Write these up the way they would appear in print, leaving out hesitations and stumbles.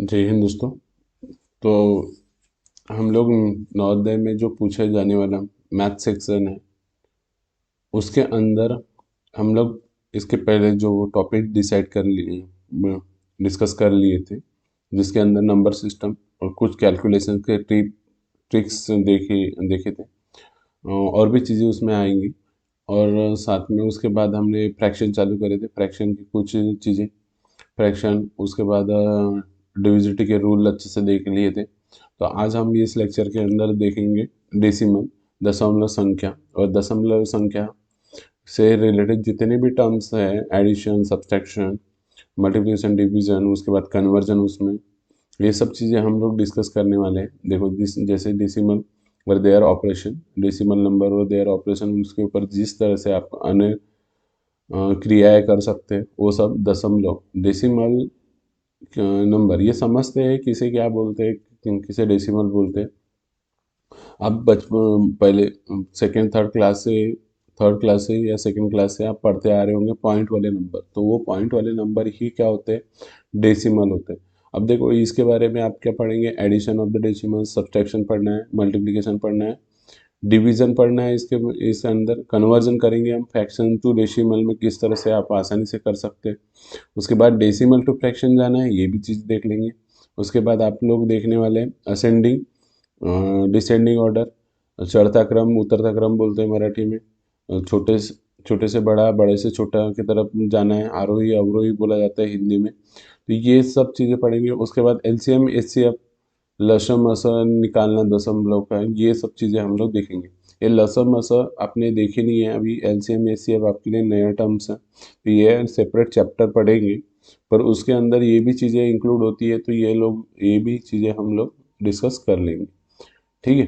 जय हिंद दोस्तों। तो हम लोग नवोदय में जो पूछे जाने वाला मैथ सेक्शन है उसके अंदर हम लोग इसके पहले जो टॉपिक डिसाइड कर लिए डिस्कस कर लिए थे, जिसके अंदर नंबर सिस्टम और कुछ कैलकुलेशन के ट्रिक्स देखे देखे थे। और भी चीज़ें उसमें आएंगी। और साथ में उसके बाद हमने फ्रैक्शन चालू करे थे, फ्रैक्शन की कुछ चीज़ें, फ्रैक्शन, उसके बाद डिविजिटी के रूल अच्छे से देख लिए थे। तो आज हम इस लेक्चर के अंदर देखेंगे डेसिमल, दशमलव संख्या, और दशमलव संख्या से रिलेटेड जितने भी टर्म्स हैं, एडिशन, सब्सट्रैक्शन, मल्टीप्लिकेशन, डिवीजन, उसके बाद कन्वर्जन, उसमें ये सब चीज़ें हम लोग डिस्कस करने वाले हैं। देखो जैसे decimal were their operation, decimal number were their operation, उसके ऊपर जिस तरह से आप अन्य क्रियाएं कर सकते हैं वो सब दशमलव डेसिमल नंबर ये समझते हैं किसे क्या बोलते हैं, किसे डेसिमल बोलते हैं। आप बचपन पहले सेकेंड थर्ड क्लास से या सेकेंड क्लास से आप पढ़ते आ रहे होंगे पॉइंट वाले नंबर, तो वो पॉइंट वाले नंबर ही क्या होते हैं, डेसिमल होते हैं। अब देखो इसके बारे में आप क्या पढ़ेंगे, addition of the decimal, subtraction पढ़ना है, मल्टीप्लिकेशन पढ़ना है, डिवीजन पढ़ना है। इसके अंदर कन्वर्जन करेंगे हम फ्रैक्शन टू डेसिमल में, किस तरह से आप आसानी से कर सकते हैं। उसके बाद डेसिमल टू फ्रैक्शन जाना है, ये भी चीज़ देख लेंगे। उसके बाद आप लोग देखने वाले हैं असेंडिंग, डिसेंडिंग ऑर्डर, चढ़ता क्रम उतरता क्रम बोलते हैं मराठी में। छोटे से बड़ा, बड़े से छोटा की तरफ जाना है, आरोही अवरोही बोला जाता है हिंदी में। तो ये सब चीज़ें पढ़ेंगे। उसके बाद एलसीएम एचसीएफ, लसम असर निकालना दशमलव का, ये सब चीज़ें हम लोग देखेंगे। ये लसम असर आपने देखे नहीं है अभी, एलसीएम एचसीएफ आपके लिए नया टर्म्स है, तो ये सेपरेट चैप्टर पढ़ेंगे। पर उसके अंदर ये भी चीज़ें इंक्लूड होती है, तो ये भी चीज़ें हम लोग डिस्कस कर लेंगे। ठीक है,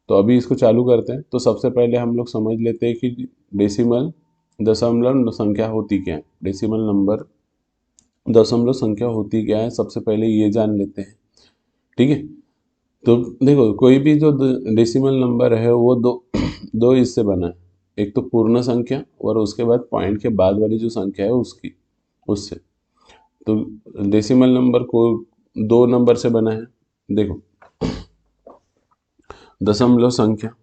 तो अभी इसको चालू करते हैं। तो सबसे पहले हम लोग समझ लेते हैं कि डेसिमल दशमलव संख्या होती क्या है, डेसिमल नंबर दशमलव संख्या होती क्या है, सबसे पहले ये जान लेते हैं। ठीक है, तो देखो कोई भी जो डेसिमल नंबर है वो दो दो इससे बना है, एक तो पूर्ण संख्या और उसके बाद पॉइंट के बाद वाली जो संख्या है उसकी, उससे। तो डेसिमल नंबर को दो नंबर से बना है। देखो दशमलव संख्या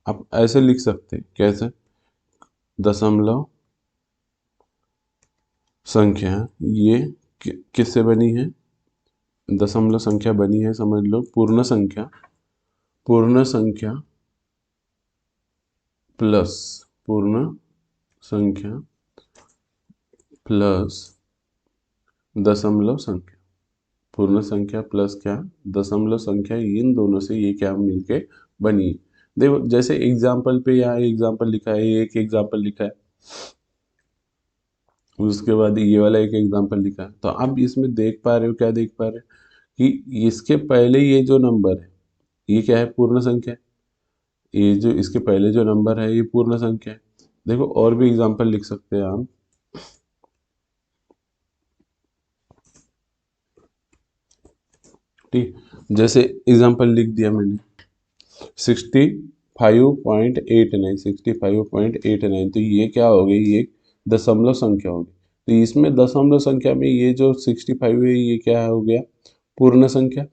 आप ऐसे लिख सकते हैं, कैसे, दशमलव संख्या ये किससे बनी है, दशमलव संख्या बनी है, समझ लो पूर्ण संख्या प्लस पूर्ण संख्या प्लस दशमलव संख्या, पूर्ण संख्या प्लस क्या, दशमलव संख्या, इन दोनों से ये क्या मिलके बनी है। देखो जैसे एग्जाम्पल पे यहाँ एग्जाम्पल लिखा है, ये एक एग्जाम्पल लिखा है, उसके बाद ये वाला एक एग्जाम्पल लिखा है। तो आप इसमें देख पा रहे हो, क्या देख पा रहे हो कि इसके पहले ये जो नंबर है ये क्या है, पूर्ण संख्या है। ये जो इसके पहले जो नंबर है ये पूर्ण संख्या है। देखो और भी एग्जाम्पल लिख सकते हैं आप। ठीक, जैसे एग्जाम्पल लिख दिया मैंने 65.89, 65.89, तो ये क्या हो गई, ये दशमलव संख्या हो गई। तो इसमें दशमलव संख्या में ये जो 65 है ये क्या हो गया, पूर्ण संख्या।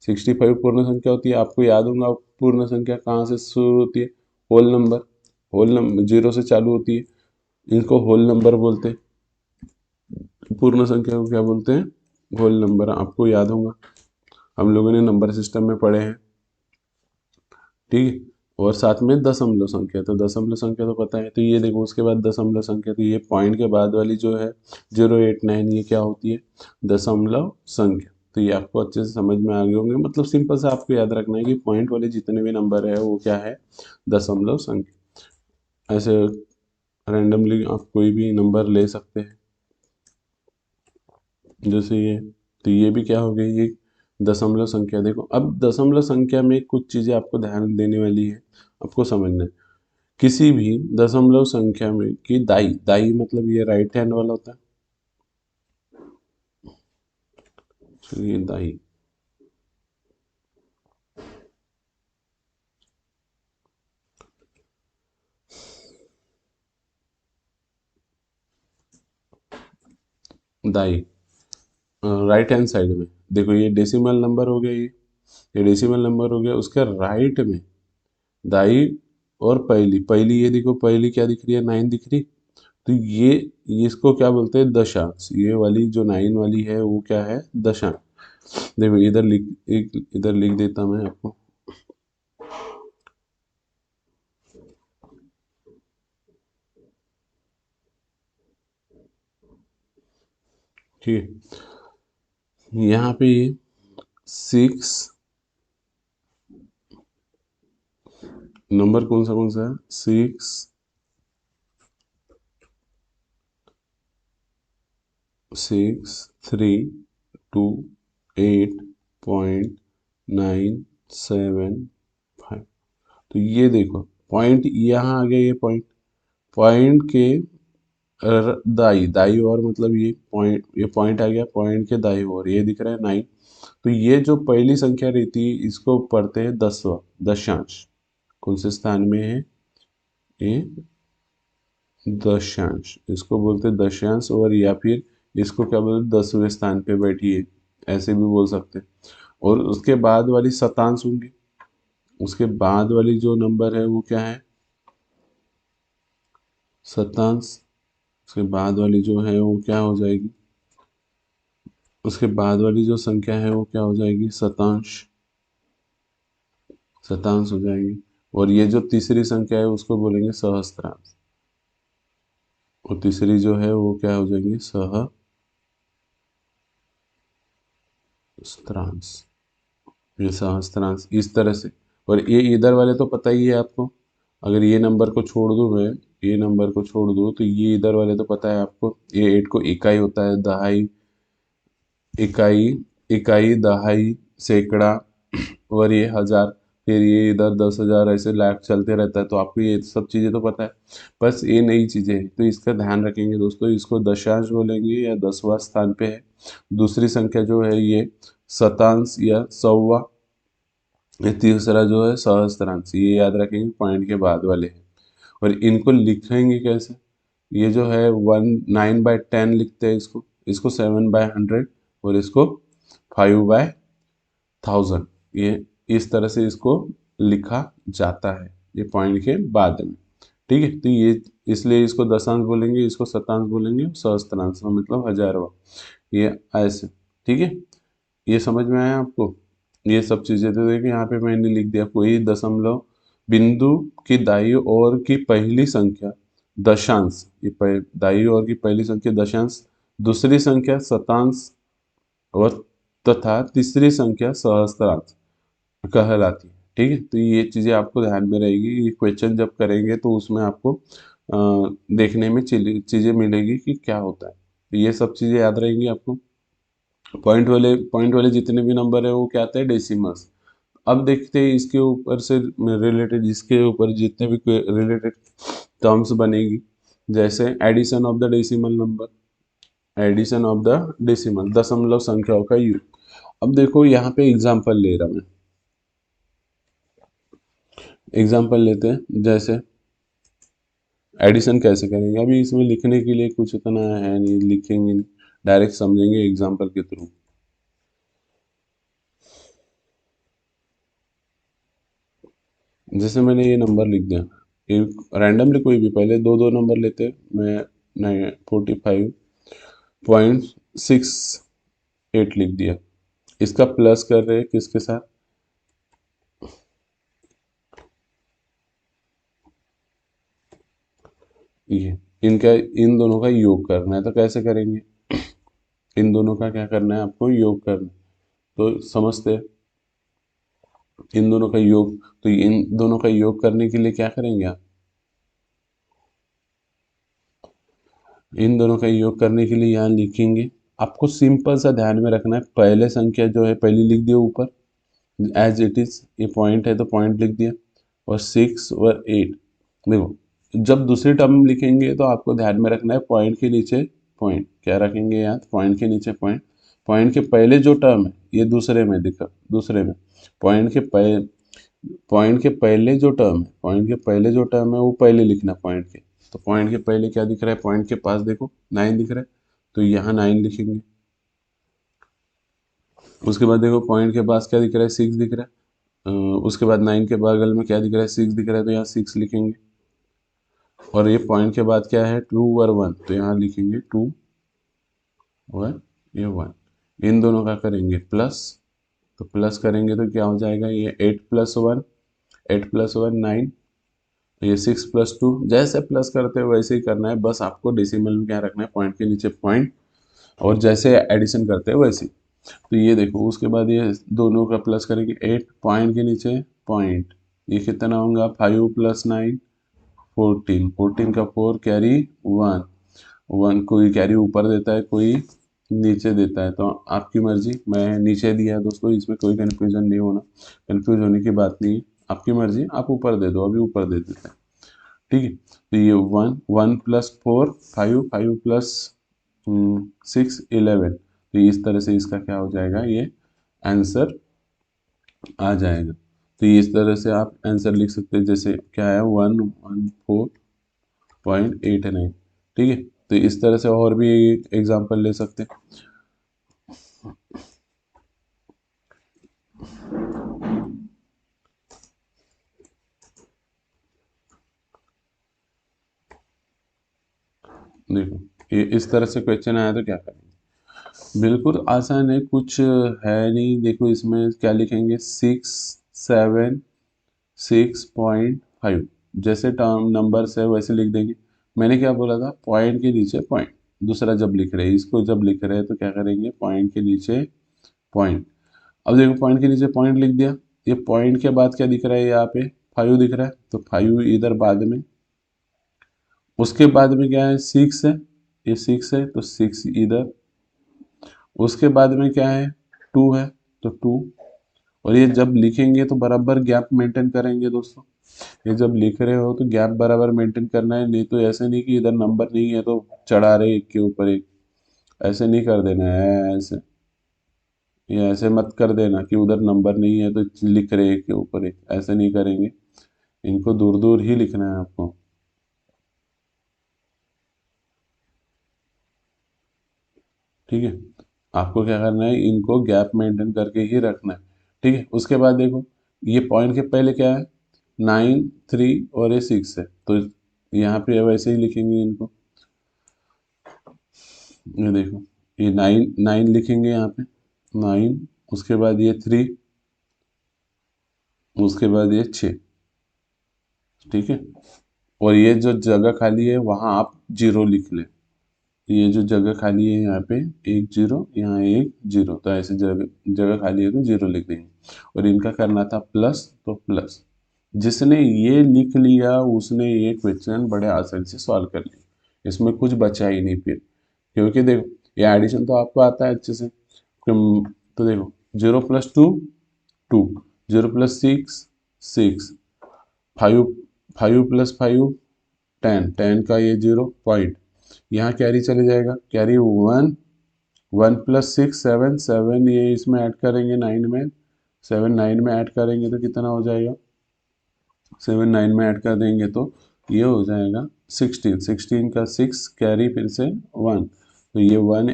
65 पूर्ण संख्या होती है, आपको याद होगा पूर्ण संख्या कहाँ से शुरू होती है, whole number, whole number zero से चालू होती है, इनको होल नंबर बोलते हैं। पूर्ण संख्या को क्या बोलते हैं, होल नंबर, आपको याद होगा, हम लोगों ने नंबर सिस्टम में पढ़े हैं। ठीक है, और साथ में दशमलव संख्या, तो दशमलव संख्या तो पता है। तो ये देखो उसके बाद दशमलव संख्या, तो ये पॉइंट के बाद वाली जो है 089, ये क्या होती है, दशमलव संख्या। तो ये आपको अच्छे से समझ में आ गए होंगे। मतलब सिंपल से आपको याद रखना है कि पॉइंट वाले जितने भी नंबर है वो क्या है, दशमलव संख्या। ऐसे रैंडमली आप कोई भी नंबर ले सकते हैं, जैसे ये, तो ये भी क्या हो गई, ये दशमलव संख्या। देखो अब दशमलव संख्या में कुछ चीज़ें आपको ध्यान देने वाली है, आपको समझना है। किसी भी दशमलव संख्या में कि दाई, दाई मतलब ये राइट हैंड वाला होता है, चलिए दाई, दाई राइट हैंड साइड में, देखो ये डेसिमल नंबर हो गया, ये डेसिमल नंबर हो गया। उसके राइट में दाई और पहली पहली, ये देखो पहली क्या दिख रही है, 9 दिख रही। तो ये इसको क्या बोलते हैं, दशांश। ये वाली जो 9 वाली है वो क्या है, दशांश। देखो इधर लिख देता मैं आपको। ठीक है, यहाँ पे ये 6 नंबर कौन सा है, 6, 3, 2, 8.975। तो ये देखो पॉइंट यहाँ आ गया, ये पॉइंट, पॉइंट के दाई दाई और मतलब ये पॉइंट आ गया, पॉइंट के दाई और ये दिख रहा है 9। तो ये जो पहली संख्या रहती है इसको पढ़ते हैं दसवां, दशांश। कौन से स्थान में है ये, दशांश, इसको बोलते हैं दशांश। और या फिर इसको क्या बोलते हैं, 10वें स्थान पे बैठी है, ऐसे भी बोल सकते हैं। और उसके बाद वाली शतांश होंगी, उसके बाद वाली जो नंबर है वो क्या है, शतांश। उसके बाद वाली जो है वो क्या हो जाएगी, उसके बाद वाली जो संख्या है वो क्या हो जाएगी, शतांश, शतांश हो जाएगी। और ये जो तीसरी संख्या है उसको बोलेंगे सहस्त्रांश। और तीसरी जो है वो क्या हो जाएंगी, सहस्त्रांश। ये सहस्त्रांश इस तरह से। और ये इधर वाले तो पता ही है आपको, अगर ये नंबर को छोड़ दूं मैं, ये नंबर को छोड़ दूं तो ये इधर वाले तो पता है आपको। ये 8 को इकाई होता है, दहाई, इकाई, इकाई, दहाई, सैकड़ा, और ये हजार। फिर ये इधर 10,000, ऐसे लाख चलते रहता है। तो आपको ये सब चीज़ें तो पता है, बस ये नई चीज़ें हैं तो इसका ध्यान रखेंगे दोस्तों। इसको दशांश बोलेंगे या 10वां स्थान पे है। दूसरी संख्या जो है ये शतांश या सौवा। ये तीसरा जो है सहस्त्रांश, ये याद रखेंगे, पॉइंट के बाद वाले हैं। और इनको लिखेंगे कैसे, ये जो है 9/10 लिखते हैं इसको, इसको 7/100, और इसको 5/1000। ये इस तरह से इसको लिखा जाता है, ये पॉइंट के बाद में। ठीक है, तो ये इसलिए इसको दशांश बोलेंगे, इसको शतांश बोलेंगे, सहस्त्रांश का मतलब हजारवा, ये ऐसे। ठीक है, ये समझ में आया आपको। ये सब चीज़ें तो देखिए यहाँ पे मैंने लिख दिया, कोई दशमलव बिंदु की दाईं ओर की पहली संख्या दशांश, ये दाईं ओर की पहली संख्या दशांश, दूसरी संख्या शतांश, और तथा तीसरी संख्या सहस्त्रांश कहलाती है। ठीक है, तो ये चीज़ें आपको ध्यान में रहेगी। ये क्वेश्चन जब करेंगे तो उसमें आपको देखने में चीज़ें मिलेगी कि क्या होता है। तो ये सब चीज़ें याद रहेंगी आपको। पॉइंट वाले जितने भी नंबर है वो क्या आते हैं, डेसिमल्स। अब देखते हैं इसके ऊपर से रिलेटेड, इसके ऊपर जितने भी रिलेटेड टर्म्स बनेगी, जैसे addition of the decimal number, addition of the decimal, दशमलव संख्याओं का योग। अब देखो यहाँ पे एग्जांपल ले रहा मैं, एग्जांपल लेते हैं, जैसे एडिशन कैसे करेंगे। अभी इसमें लिखने के लिए कुछ इतना है नहीं, लिखेंगे नहीं, डायरेक्ट समझेंगे एग्जांपल के थ्रू। जैसे मैंने ये नंबर लिख दिया, एक रैंडमली कोई भी, पहले दो दो नंबर लेते हैं, मैं नहीं 45.68 लिख दिया। इसका प्लस कर रहे हैं किसके साथ, ये इनका, इन दोनों का योग करना है। तो कैसे करेंगे, इन दोनों का क्या करना है आपको, योग करना है। तो समझते हैं, इन दोनों का योग, तो इन दोनों का योग करने के लिए क्या करेंगे आप, इन दोनों का योग करने के लिए यहाँ लिखेंगे। आपको सिंपल सा ध्यान में रखना है, पहले संख्या जो है पहली लिख दिया ऊपर एज इट इज, ये पॉइंट है तो पॉइंट लिख दिया, और 6 और 8। देखो जब दूसरी टर्म लिखेंगे तो आपको ध्यान में रखना है, पॉइंट के नीचे पॉइंट क्या रखेंगे यार, पॉइंट के नीचे पॉइंट। पॉइंट के पहले जो टर्म है ये दूसरे में दिखा, दूसरे में पॉइंट के पहले, पॉइंट के पहले जो टर्म है, पॉइंट के पहले जो टर्म है वो पहले लिखना पॉइंट के। तो पॉइंट के पहले क्या दिख रहा है, पॉइंट के पास देखो 9 दिख रहा है, तो यहाँ 9 लिखेंगे। उसके बाद देखो पॉइंट के पास क्या दिख रहा है, 6 दिख रहा है। उसके बाद 9 के बगल में क्या दिख रहा है, 6 दिख रहा है, तो यहाँ 6 लिखेंगे। और ये पॉइंट के बाद क्या है, 2 और 1, तो यहाँ लिखेंगे 2 और ये 1। इन दोनों का करेंगे प्लस, तो प्लस करेंगे तो क्या हो जाएगा, ये 8 प्लस 1, 8 प्लस 1 9, ये 6 प्लस 2। जैसे प्लस करते हैं वैसे ही करना है, बस आपको डेसिमल में क्या रखना है, पॉइंट के नीचे पॉइंट, और जैसे एडिशन करते हैं वैसे ही। तो ये देखो उसके बाद ये दोनों का प्लस करेंगे, 8 पॉइंट के नीचे पॉइंट, ये कितना होगा, 5 प्लस 9 14, 14 का 4 कैरी 1, 1 कोई कैरी ऊपर देता है कोई नीचे देता है, तो आपकी मर्जी। मैं नीचे दिया है दोस्तों, इसमें कोई कन्फ्यूजन नहीं होना, कन्फ्यूज होने की बात नहीं है, आपकी मर्जी, आप ऊपर दे दो, अभी ऊपर दे देते हैं। ठीक है, तो ये 1, 1 प्लस 4 5, 5 प्लस 6 11, तो इस तरह से इसका क्या हो जाएगा, ये आंसर आ जाएगा। तो इस तरह से आप आंसर लिख सकते हैं, जैसे क्या है 114.89। ठीक है, तो इस तरह से और भी एग्जांपल ले सकते हैं। देखो ये इस तरह से क्वेश्चन आया तो क्या करेंगे, बिल्कुल आसान है, कुछ है नहीं। देखो इसमें क्या लिखेंगे, 6 7 6.5, जैसे टर्म नंबर्स है वैसे लिख देंगे। मैंने क्या बोला था, पॉइंट के नीचे पॉइंट। दूसरा जब लिख रहे हैं इसको, जब लिख रहे हैं तो क्या करेंगे, पॉइंट के नीचे पॉइंट। अब देखो पॉइंट के नीचे पॉइंट लिख दिया, ये पॉइंट के बाद क्या दिख रहा है, यहाँ पे 5 दिख रहा है, तो 5 इधर बाद में। उसके बाद में क्या है, 6 है, ये 6 है तो 6 इधर। उसके बाद में क्या है, 2 है, तो 2। और ये जब लिखेंगे तो बराबर गैप मेंटेन करेंगे दोस्तों। ये जब लिख रहे हो तो गैप बराबर मेंटेन करना है, नहीं तो ऐसे नहीं कि इधर नंबर नहीं है तो चढ़ा रहे एक के ऊपर एक, ऐसे नहीं कर देना है। ऐसे ये ऐसे मत कर देना कि उधर नंबर नहीं है तो लिख रहे एक के ऊपर एक, ऐसे नहीं करेंगे। इनको दूर दूर ही लिखना है आपको। ठीक है, आपको क्या करना है, इनको गैप मेंटेन करके ही रखना है। ठीक है, उसके बाद देखो ये पॉइंट के पहले क्या है, 9 3 और ये 6 है, तो यहाँ पे वैसे ही लिखेंगे इनको। ये देखो ये 9 9 लिखेंगे यहाँ पे, 9, उसके बाद ये 3, उसके बाद ये 6। ठीक है, और ये जो जगह खाली है वहाँ आप जीरो लिख लें। ये जो जगह खाली है यहाँ पे एक जीरो, यहाँ एक जीरो, तो ऐसे जगह जगह खाली है तो जीरो लिख देंगे। और इनका करना था प्लस, तो प्लस। जिसने ये लिख लिया उसने ये क्वेश्चन बड़े आसानी से सॉल्व कर लिया, इसमें कुछ बचा ही नहीं फिर। क्योंकि देखो ये एडिशन तो आपको आता है अच्छे से। तो देखो 0 + 2 2, 0 + 6 6, 5 5 + 5 10, 10 का ये 0 पॉइंट, यहाँ कैरी चले जाएगा, कैरी 1, 1 + 6 7 7, ये इसमें ऐड करेंगे 9 में, 7 9 में ऐड करेंगे तो कितना हो जाएगा, 7 9 में ऐड कर देंगे तो ये हो जाएगा 16, 16 का 6 कैरी फिर से 1, तो ये 1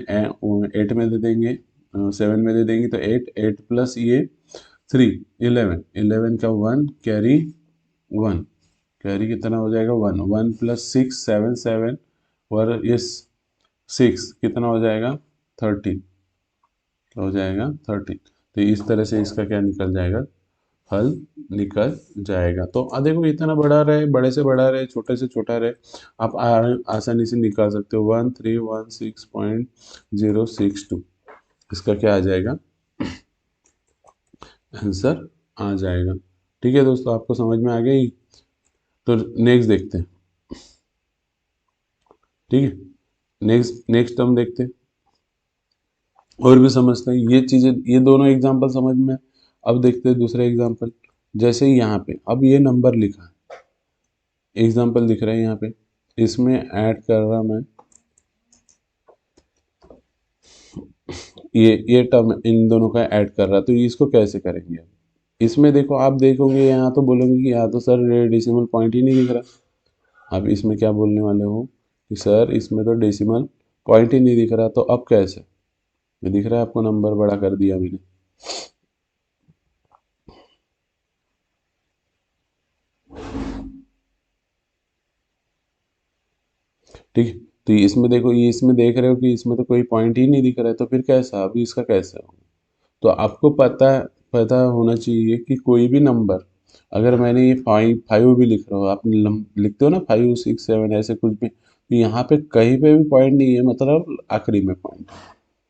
8 में दे देंगे, 7 में दे देंगे तो 8, 8 प्लस ये 3 11, 11 का 1 कैरी 1, कैरी कितना हो जाएगा 1, 1 + 6 7 7, और ये 6 कितना हो जाएगा 13, हो जाएगा 13। तो इस तरह से इसका क्या निकल जाएगा, हल निकल जाएगा। तो देखो इतना बड़ा रहे, बड़े से बड़ा रहे, छोटे से छोटा रहे, आप आसानी से निकाल सकते हो, 1316.062, इसका क्या आ जाएगा, आंसर आ जाएगा। ठीक है दोस्तों, आपको समझ में आ गई। तो नेक्स्ट देखते हैं। ठीक है, नेक्स्ट नेक्स्ट टर्म देखते हैं और भी समझते हैं ये चीज़ें, ये दोनों एग्जांपल समझ में। अब देखते हैं दूसरा एग्जांपल। जैसे यहाँ पे अब ये नंबर लिखा है, एग्जांपल दिख रहा है यहाँ पे, इसमें ऐड कर रहा मैं, ये टर्म इन दोनों का ऐड कर रहा, तो इसको कैसे करेंगे। इसमें देखो आप देखोगे यहाँ तो बोलोगे कि यहाँ तो सर डेसिमल पॉइंट ही नहीं दिख रहा। आप इसमें क्या बोलने वाले हो कि सर इसमें तो डेसिमल पॉइंट ही नहीं दिख रहा, तो अब कैसे, ये दिख रहा है आपको, नंबर बड़ा कर दिया मैंने। ठीक है, तो इसमें देखो, ये इसमें देख रहे हो कि इसमें तो कोई पॉइंट ही नहीं दिख रहा है, तो फिर कैसा, अभी इसका कैसे होगा? तो आपको पता होना चाहिए कि कोई भी नंबर, अगर मैंने ये फाइव फाइव भी लिख रहा हूँ, आप लिखते हो ना 5 6 7 ऐसे कुछ भी, तो यहाँ पे कहीं पे भी पॉइंट नहीं है, मतलब आखिरी में पॉइंट है।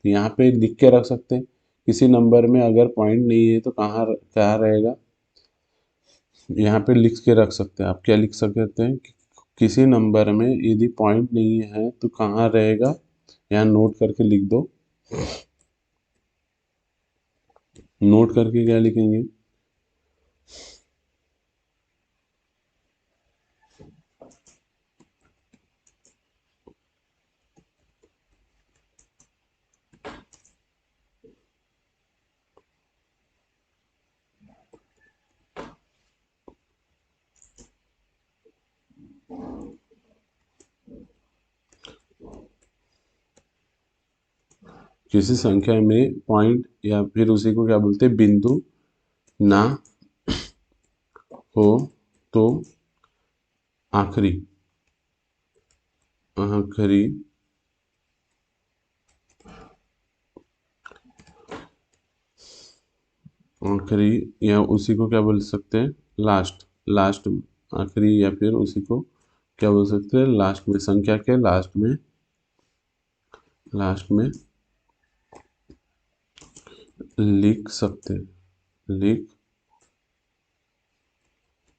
तो यहाँ पे लिख के रख सकते हैं, किसी नंबर में अगर पॉइंट नहीं है तो कहाँ कहाँ रहेगा, यहाँ पे लिख के रख सकते हैं। आप क्या लिख सकते हैं कि किसी नंबर में यदि पॉइंट नहीं है तो कहाँ रहेगा, यहाँ नोट करके लिख दो। नोट करके क्या लिखेंगे, किसी संख्या में पॉइंट या फिर उसी को क्या बोलते हैं, बिंदु ना हो तो आखिरी आखिरी आखिरी या उसी को क्या बोल सकते हैं, लास्ट। लास्ट आखिरी या फिर उसी को क्या बोल सकते हैं, लास्ट में, संख्या के लास्ट में लिख सकते लिख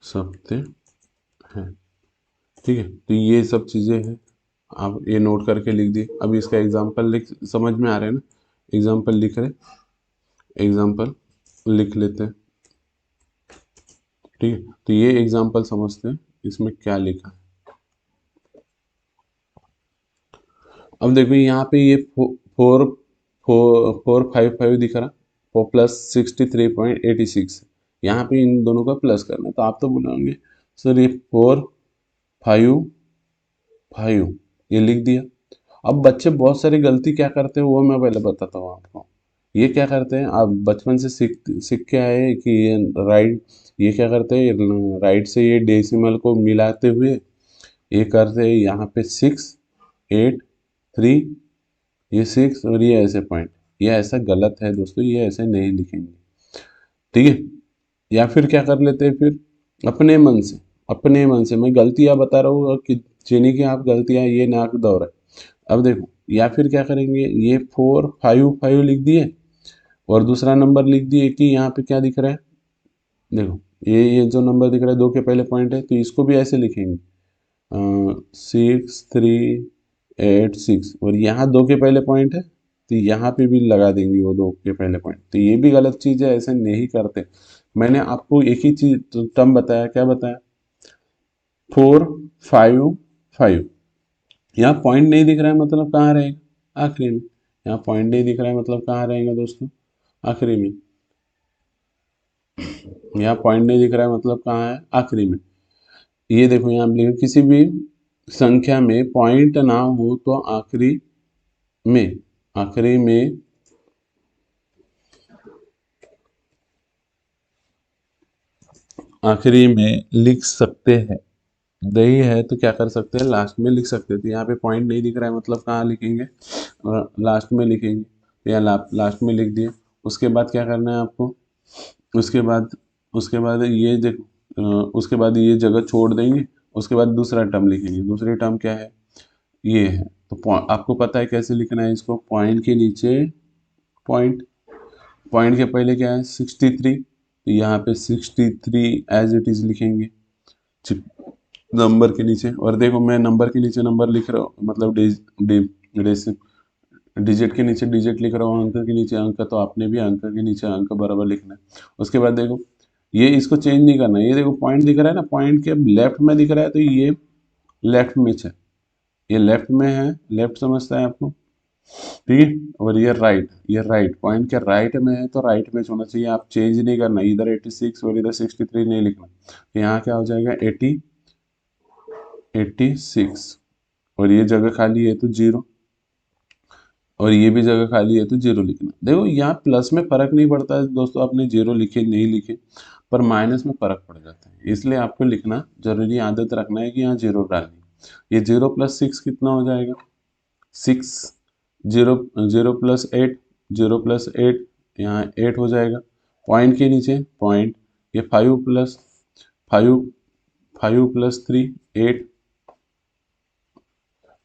सकते हैं। ठीक है, तो ये सब चीज़ें हैं, आप ये नोट करके लिख दिए। अब इसका एग्जाम्पल लिख, समझ में आ रहा है ना, एग्जाम्पल लिख रहे, एग्जाम्पल लिख लेते हैं। ठीक है, तो ये एग्जाम्पल समझते हैं इसमें क्या लिखा है। अब देखो यहाँ पे ये फोर फोर 455 दिख रहा, 4 + 63.86, यहाँ पे इन दोनों का प्लस करना है, तो आप तो बोलेंगे सर ये 4 5 5 ये लिख दिया। अब बच्चे बहुत सारी गलती क्या करते हैं वो मैं पहले बताता हूँ आपको। ये क्या करते हैं, आप बचपन से सीख सीख के आए हैं कि ये राइट, ये क्या करते हैं, राइट से ये डेसिमल को मिलाते हुए ये करते हैं, यहाँ पे 6 8 3, ये 6 और ये ऐसे पॉइंट, ये ऐसा गलत है दोस्तों, ये ऐसे नहीं लिखेंगे। ठीक है, या फिर क्या कर लेते हैं, फिर अपने मन से, अपने मन से मैं गलतियां बता रहा हूँ कि जिन्हीं की आप गलतियां ये ना दोहराए। अब देखो, या फिर क्या करेंगे, ये 4 5 5 लिख दिए और दूसरा नंबर लिख दिए कि यहाँ पे क्या दिख रहा है, देखो ये जो नंबर दिख रहा है 2 के पहले पॉइंट है, तो इसको भी ऐसे लिखेंगे 6 3 8 6, और यहाँ 2 के पहले पॉइंट है तो यहाँ पे भी लगा देंगे वो 2 के पहले पॉइंट, तो ये भी गलत चीज़ है, ऐसे नहीं करते। मैंने आपको एक ही चीज टर्म बताया, क्या बताया, 4 5 5, यहाँ पॉइंट नहीं दिख रहा है मतलब कहाँ रहेगा, आखिरी में। यहाँ पॉइंट नहीं दिख रहा है मतलब कहाँ रहेगा दोस्तों, आखिरी में। यहाँ पॉइंट नहीं दिख रहा है मतलब कहाँ है, आखिरी में। ये देखो यहाँ लिखो, किसी भी संख्या में पॉइंट ना हो तो में आखिरी में आखिरी में लिख सकते हैं। दही है तो क्या कर सकते हैं, लास्ट में लिख सकते हैं। तो यहाँ पे पॉइंट नहीं दिख रहा है मतलब कहाँ लिखेंगे, लास्ट में लिखेंगे। तो यहाँ लास्ट में लिख दिए। उसके बाद क्या करना है आपको, उसके बाद उसके बाद ये उसके बाद ये जगह छोड़ देंगे। उसके बाद दूसरा टर्म लिखेंगे। दूसरी टर्म क्या है, ये है। तो आपको पता है कैसे लिखना है इसको, पॉइंट के नीचे पॉइंट, पॉइंट के पहले क्या है 63, तो यहाँ पे 63 एज इट इज लिखेंगे नंबर के नीचे। और देखो मैं नंबर के नीचे नंबर लिख रहा हूँ, मतलब डिजिट के नीचे डिजिट लिख रहा हूँ, अंक के नीचे अंक, तो आपने भी अंक के नीचे अंक बराबर लिखना है। उसके बाद देखो ये इसको चेंज नहीं करना है। ये देखो पॉइंट दिख रहा है ना, पॉइंट के लेफ्ट में दिख रहा है, तो ये लेफ्ट में है, ये लेफ्ट में है, लेफ्ट समझता है आपको, ठीक है। और ये राइट, ये राइट, पॉइंट के राइट में है तो राइट में होना चाहिए। आप चेंज नहीं करना, इधर 86 और इधर 63 नहीं लिखना। तो यहाँ क्या हो जाएगा 86, और ये जगह खाली है तो 0। और ये भी जगह खाली है तो जीरो लिखना। देखो यहाँ प्लस में फर्क नहीं पड़ता है दोस्तों, आपने जीरो लिखे नहीं लिखे, पर माइनस में फर्क पड़ जाता है, इसलिए आपको लिखना जरूरी, आदत रखना है कि यहाँ जीरो डालनी। ये 0 + 6 कितना हो जाएगा? 6। 0 0 + 8, 0 + 8, यहाँ 8 हो जाएगा। पॉइंट के नीचे पॉइंट, ये 5 + 3 8,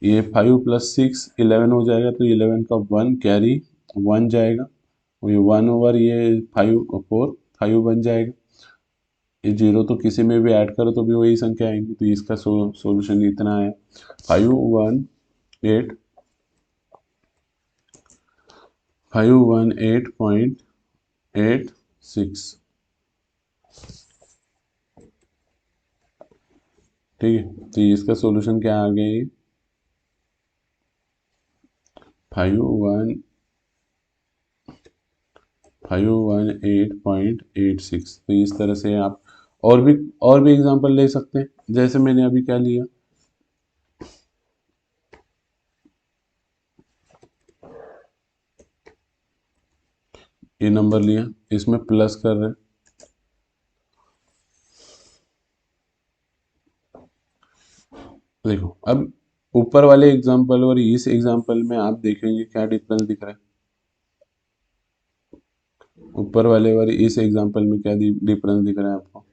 ये 5 + 6 11 हो जाएगा, तो 11 का 1 कैरी 1 जाएगा, और ये 1/, ये 5 बन जाएगा। ये जीरो तो किसी में भी ऐड करो तो भी वही संख्या आएंगी, तो इसका सॉल्यूशन इतना है 518 518.86। ठीक है, तो इसका सॉल्यूशन क्या आ गया? ये 518.86। तो इस तरह से आप और भी एग्जांपल ले सकते हैं, जैसे मैंने अभी क्या लिया, ये नंबर लिया, इसमें प्लस कर रहे हैं। देखो अब ऊपर वाले एग्जांपल और इस एग्जांपल में आप देखेंगे क्या डिफरेंस दिख रहा है। ऊपर वाले और इस एग्जांपल में क्या डिफरेंस दिख रहा है आपको,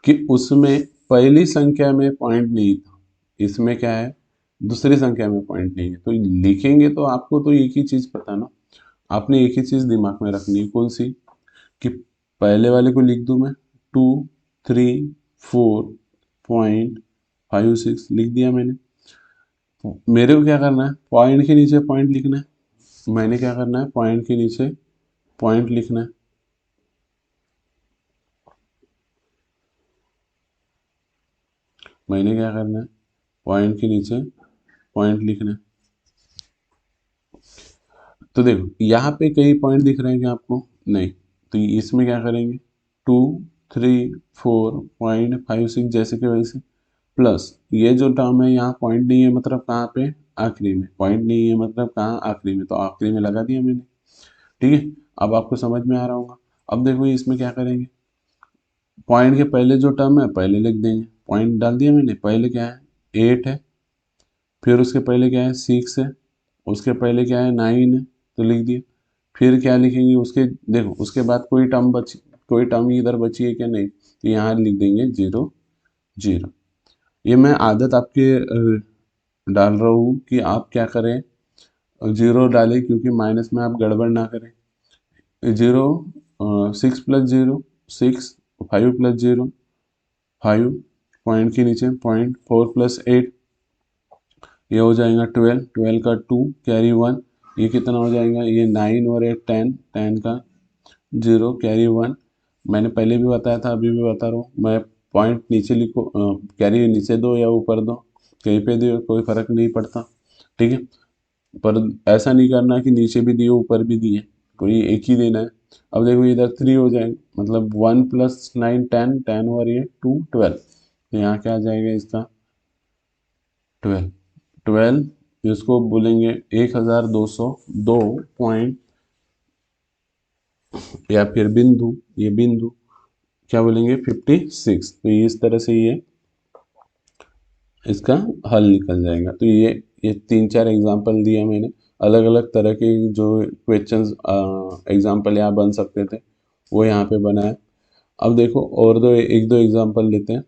कि उसमें पहली संख्या में पॉइंट नहीं था, इसमें क्या है, दूसरी संख्या में पॉइंट नहीं है। तो लिखेंगे तो आपको तो एक ही चीज पता ना, आपने एक ही चीज दिमाग में रखनी है, कौन सी, कि पहले वाले को लिख दूं मैं 2 3 4.56 लिख दिया मैंने। मेरे को क्या करना है, पॉइंट के नीचे पॉइंट लिखना है। मैंने क्या करना है, पॉइंट के नीचे पॉइंट लिखना है। मैंने क्या करना है, पॉइंट के नीचे पॉइंट लिखना है। तो देखो यहाँ पे कई पॉइंट दिख रहे हैं क्या आपको? नहीं। तो इसमें क्या करेंगे, 2 3 4.56 जैसे कि वैसे, प्लस ये जो टर्म है यहाँ पॉइंट नहीं है, मतलब कहाँ पे, आखिरी में। पॉइंट नहीं है मतलब कहाँ, आखिरी में, तो आखिरी में लगा दिया मैंने। ठीक है, अब आपको समझ में आ रहा होगा। अब देखो इसमें क्या करेंगे, पॉइंट के पहले जो टर्म है पहले लिख देंगे, पॉइंट डाल दिया मैंने, पहले क्या है 8 है, फिर उसके पहले क्या है 6 है, उसके पहले क्या है 9 है, तो लिख दिया। फिर क्या लिखेंगे उसके, देखो उसके बाद कोई टर्म इधर बची है क्या? नहीं, तो यहाँ लिख देंगे 0 0। ये मैं आदत आपके डाल रहा हूँ कि आप क्या करें, जीरो डालें, क्योंकि माइनस में आप गड़बड़ ना करें। 0 6 + 0 6, 5 + 0 5, पॉइंट के नीचे पॉइंट, 4 + 8 ये हो जाएगा 12, 12 का 2 कैरी 1, ये कितना हो जाएगा, ये 9 और 8 10, 10 का 0 कैरी 1। मैंने पहले भी बताया था, अभी भी बता रहा हूँ मैं, पॉइंट नीचे लिखो, कैरी नीचे दो या ऊपर दो, कहीं पे दो कोई फर्क नहीं पड़ता। ठीक है, पर ऐसा नहीं करना कि नीचे भी दिए ऊपर भी दिए, कोई एक ही देना है। अब देखो इधर 3 हो जाएगा, मतलब 1 + 9 10, 10 और ये 2 12, तो यहाँ क्या आ जाएगा इसका 12। 12 इसको बोलेंगे 1202 पॉइंट, या फिर बिंदु, ये बिंदु क्या बोलेंगे 56। तो ये इस तरह से ये इसका हल निकल जाएगा। तो ये 3 4 एग्जांपल दिए मैंने, अलग अलग तरह के जो क्वेश्चंस एग्जांपल यहाँ बन सकते थे वो यहाँ पे बना है। अब देखो और एक दो एग्जांपल लेते हैं।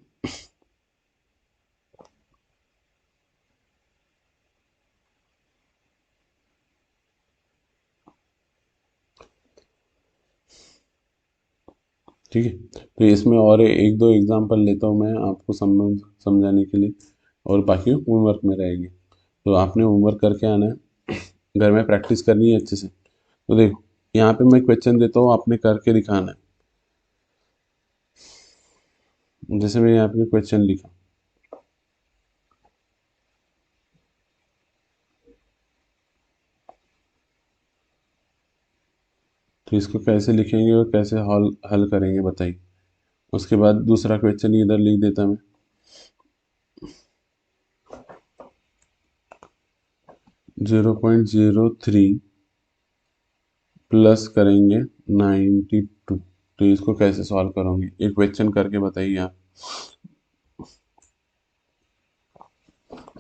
ठीक है, तो इसमें और एक दो एग्जांपल लेता हूँ मैं आपको समझाने के लिए, और बाकी होमवर्क में रहेंगे। तो आपने होमवर्क करके आना है, घर में प्रैक्टिस करनी है अच्छे से। तो देखो यहाँ पे मैं क्वेश्चन देता हूँ, आपने करके दिखाना है। जैसे मैंने यहाँ पे क्वेश्चन लिखा, तो इसको कैसे लिखेंगे और कैसे हल हल करेंगे बताइए। उसके बाद दूसरा क्वेश्चन इधर लिख देता मैं। 0.03 प्लस करेंगे 92। तो इसको कैसे सॉल्व करोगे, एक क्वेश्चन करके बताइए आप।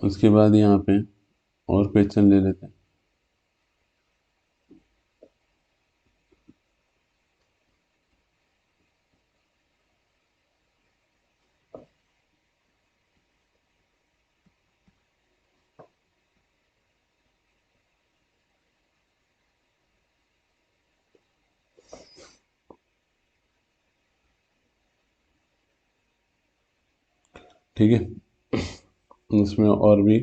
उसके बाद यहाँ पे और क्वेश्चन ले लेते हैं। ठीक है, इसमें और भी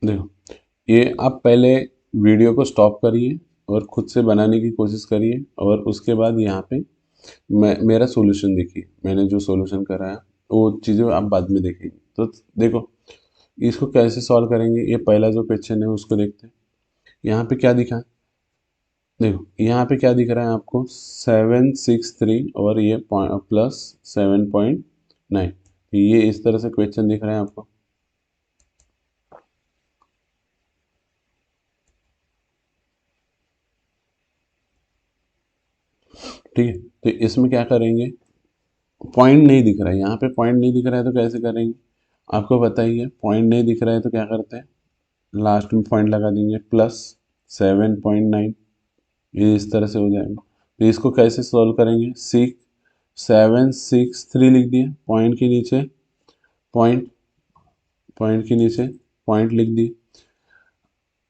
देखो, ये आप पहले वीडियो को स्टॉप करिए और खुद से बनाने की कोशिश करिए, और उसके बाद यहाँ पे मेरा सॉल्यूशन देखिए, मैंने जो सॉल्यूशन करा है वो चीज़ें आप बाद में देखेंगे। तो देखो, इसको कैसे सॉल्व करेंगे, ये पहला जो क्वेश्चन है उसको देखते हैं। यहाँ पे क्या दिखा है, देखो यहाँ पे क्या दिख रहा है आपको, 763 और ये प्लस 7.9। ये इस तरह से क्वेश्चन दिख रहा है आपको। ठीक है, तो इसमें क्या करेंगे, पॉइंट नहीं दिख रहा है, यहाँ पे पॉइंट नहीं दिख रहा है तो कैसे करेंगे, आपको पता ही है। पॉइंट नहीं दिख रहा है तो क्या करते हैं, लास्ट में पॉइंट लगा देंगे, प्लस 7.9। ये इस तरह से हो जाएगा। तो इसको कैसे सॉल्व करेंगे, 763 लिख दिए, पॉइंट के नीचे पॉइंट, पॉइंट के नीचे पॉइंट लिख दिए।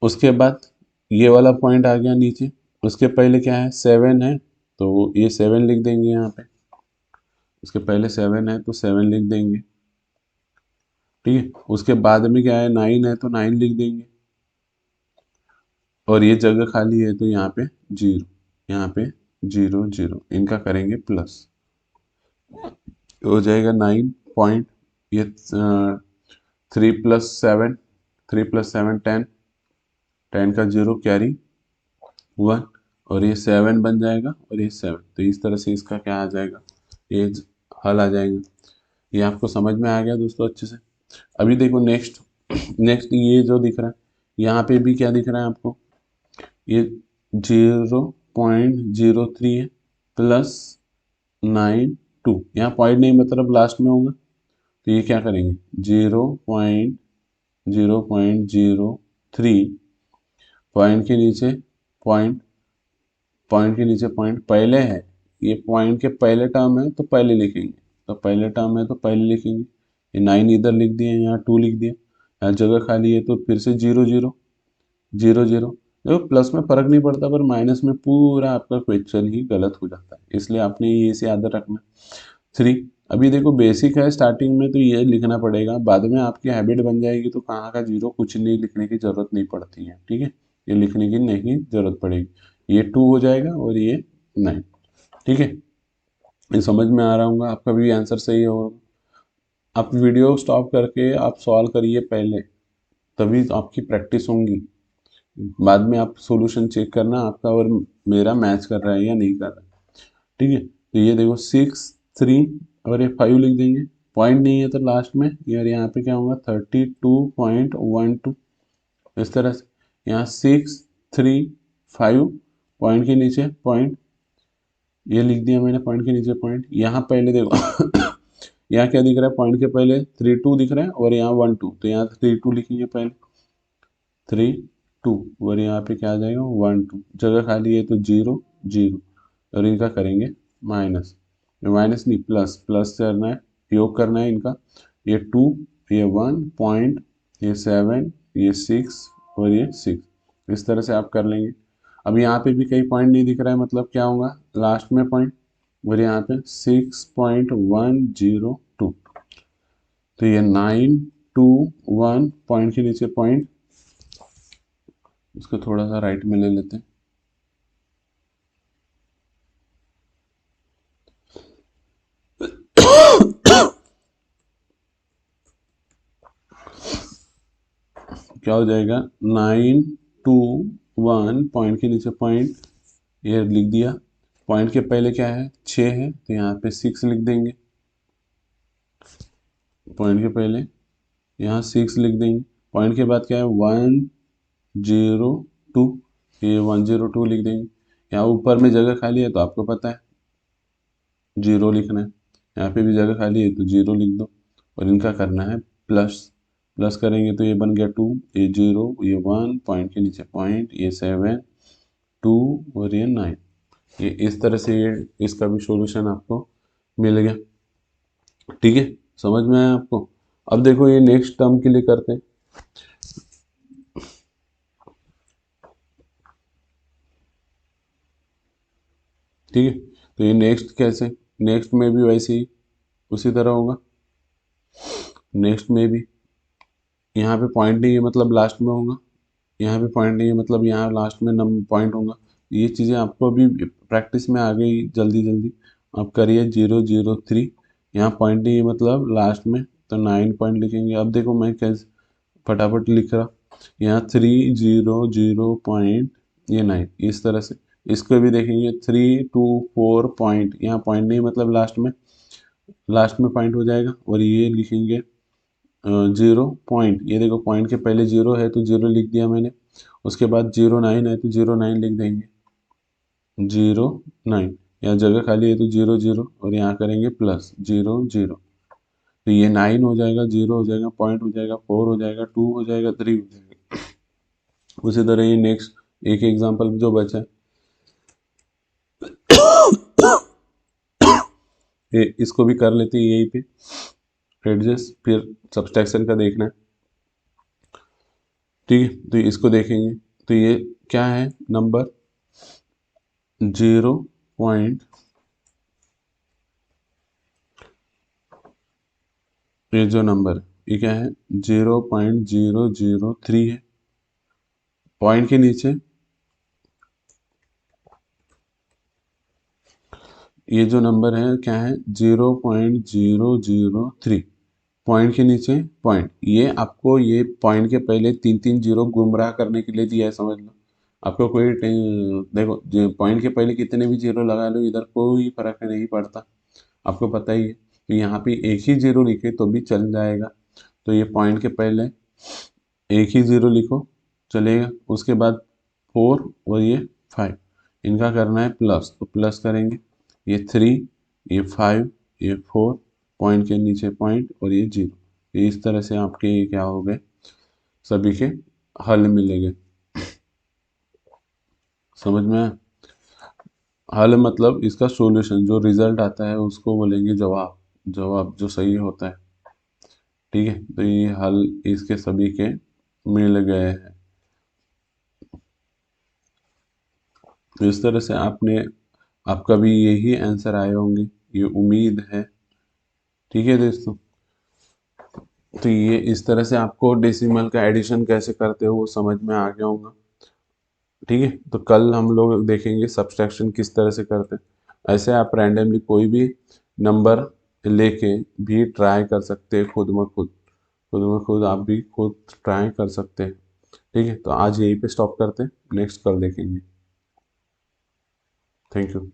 उसके बाद ये वाला पॉइंट आ गया नीचे, उसके पहले क्या है, 7 है, तो ये 7 लिख देंगे यहाँ पे। उसके पहले 7 है तो 7 लिख देंगे। ठीक है, उसके बाद में क्या है, 9 है तो 9 लिख देंगे, और ये जगह खाली है तो यहाँ पे 0, यहाँ पे 0 0, इनका करेंगे प्लस, हो जाएगा 9 पॉइंट, ये 3 + 7, 3 + 7 10, 10 का 0 कैरी 1, और ये 7 बन जाएगा और ये 7। तो इस तरह से इसका क्या आ जाएगा, ये हल आ जाएगा। ये आपको समझ में आ गया दोस्तों अच्छे से। अभी देखो नेक्स्ट, नेक्स्ट ये जो दिख रहा है, यहाँ पे भी क्या दिख रहा है आपको, ये 0.03 है प्लस 92, यहाँ पॉइंट नहीं मतलब लास्ट में होगा, तो ये क्या करेंगे, 0.03, पॉइंट के नीचे पॉइंट, पॉइंट के नीचे पॉइंट पहले है, ये पॉइंट के पहले टर्म है तो पहले लिखेंगे, तो पहले टर्म है तो पहले लिखेंगे। ये 9 इधर लिख दिए, यहाँ 2 लिख दिया, यहाँ जगह खाली है तो फिर से 0 0 0 0। देखो प्लस में फर्क नहीं पड़ता, पर माइनस में पूरा आपका क्वेश्चन ही गलत हो जाता है, इसलिए आपने ये इसे याद रखना। 3, अभी देखो बेसिक है, स्टार्टिंग में तो ये लिखना पड़ेगा, बाद में आपकी हैबिट बन जाएगी तो कहाँ का 0 कुछ नहीं लिखने की जरूरत नहीं पड़ती है। ठीक है, ये लिखने की नहीं जरूरत पड़ेगी, ये 2 हो जाएगा और ये 9। ठीक है, ये समझ में आ रहा होगा, आपका भी आंसर सही होगा। आप वीडियो स्टॉप करके आप सॉल्व करिए पहले, तभी तो आपकी प्रैक्टिस होंगी। बाद में आप सॉल्यूशन चेक करना आपका और मेरा मैच कर रहा है या नहीं कर रहा है। ठीक है, तो ये देखो 6 3 और ये 5 लिख देंगे, पॉइंट नहीं है तो लास्ट में यार यहाँ पे क्या होगा, 32.12, इस तरह से। यहाँ 6 3 5, पॉइंट के नीचे पॉइंट, ये लिख दिया मैंने, पॉइंट के नीचे पॉइंट। यहाँ पहले देखो यहाँ क्या दिख रहा है, पॉइंट के पहले 3 2 दिख रहा है और यहाँ 1 2, तो यहाँ 3 2 लिखेंगे पहले, 3 2, और यहाँ पे क्या आ जाएगा 1 2, जगह खाली है तो 0 0, और इनका करेंगे माइनस, माइनस नहीं प्लस, प्लस करना है, योग करना है इनका, ये 2, ये 1 पॉइंट, ये 7, ये 6 और ये 6, इस तरह से आप कर लेंगे। अब यहाँ पे भी कहीं पॉइंट नहीं दिख रहा है, मतलब क्या होगा लास्ट में पॉइंट, और यहाँ पे 6.102, तो ये 921 पॉइंट के नीचे पॉइंट, इसको थोड़ा सा राइट में ले लेते हैं। क्या हो जाएगा 921 पॉइंट के नीचे पॉइंट, ये लिख दिया। पॉइंट के पहले क्या है 6 है, तो यहाँ पे 6 लिख देंगे। पॉइंट के पहले यहाँ 6 लिख देंगे। पॉइंट के बाद क्या है 102, ये 102 लिख देंगे। यहाँ ऊपर में जगह खाली है तो आपको पता है जीरो लिखना है, यहाँ पे भी जगह खाली है तो जीरो लिख दो, और इनका करना है प्लस। प्लस करेंगे तो ये बन गया 2, ये 0, ये 1 पॉइंट के नीचे पॉइंट, ये 7, 2 और ये 9। ये इस तरह से ये इसका भी सॉल्यूशन आपको मिल गया। ठीक है, समझ में आया आपको। अब देखो ये नेक्स्ट टर्म के लिए करते हैं। ठीक है, तो ये नेक्स्ट कैसे, नेक्स्ट में भी वैसे ही उसी तरह होगा। नेक्स्ट में भी यहाँ पे पॉइंट नहीं है मतलब लास्ट में होगा, यहाँ पे पॉइंट नहीं है मतलब यहाँ लास्ट में नम पॉइंट होगा। ये चीज़ें आपको अभी प्रैक्टिस में आ गई जल्दी जल्दी, आप करिए 003, यहाँ पॉइंट नहीं है मतलब लास्ट में, तो 9 पॉइंट लिखेंगे। अब देखो मैं कैसे फटाफट लिख रहा, यहाँ 300 पॉइंट, ये 9, इस तरह से इसको भी देखेंगे 324 पॉइंट, यहाँ पॉइंट नहीं मतलब लास्ट में पॉइंट हो जाएगा, और ये लिखेंगे 0 पॉइंट, ये देखो पॉइंट के पहले 0 है तो 0 लिख दिया मैंने, उसके बाद 09 है तो 09 लिख देंगे, 09, यहाँ जगह खाली है तो 00, और यहाँ करेंगे प्लस 00, तो ये 9 हो जाएगा, 0 हो जाएगा, पॉइंट हो जाएगा, 4 हो जाएगा, 2 हो जाएगा, 3 हो जाएगा। उसी तरह ये नेक्स्ट एक एग्जांपल जो बचा है, ये इसको भी कर लेते हैं यहीं पे एडजस्ट, फिर सब्सट्रैक्शन का देखना है। ठीक है, तो इसको देखेंगे तो ये क्या है नंबर 0 पॉइंट, ये जो नंबर है ये क्या है 0.003 है। पॉइंट के नीचे ये जो नंबर है क्या है 0.003, पॉइंट के नीचे पॉइंट, ये आपको ये पॉइंट के पहले 3 3 जीरो गुमराह करने के लिए दिया है, समझ लो। आपको कोई देखो पॉइंट के पहले कितने भी जीरो लगा लो इधर कोई फर्क नहीं पड़ता, आपको पता ही है। तो यहाँ पे एक ही जीरो लिखे तो भी चल जाएगा, तो ये पॉइंट के पहले एक ही ज़ीरो लिखो चलेगा, उसके बाद 4 और ये 5, इनका करना है प्लस, तो प्लस करेंगे, ये 3, ये 5, ये 4, पॉइंट के नीचे पॉइंट और ये 0, ये इस तरह से आपके ये क्या हो गए सभी के हल मिलेंगे। समझ में आया? हल मतलब इसका सॉल्यूशन, जो रिजल्ट आता है उसको बोलेंगे जवाब, जवाब जो सही होता है। ठीक है, तो ये हल इसके सभी के मिल गए हैं। तो इस तरह से आपका भी यही आंसर आए होंगे, ये उम्मीद है। ठीक है दोस्तों, तो ये इस तरह से आपको डेसिमल का एडिशन कैसे करते हो वो समझ में आ गया होगा। ठीक है, तो कल हम लोग देखेंगे सब्सट्रैक्शन किस तरह से करते हैं। ऐसे आप रैंडमली कोई भी नंबर लेके भी ट्राई कर सकते हैं, खुद आप भी खुद ट्राई कर सकते हैं। ठीक है, तो आज यहीं पे स्टॉप करते हैं, नेक्स्ट कल देखेंगे। Thank you.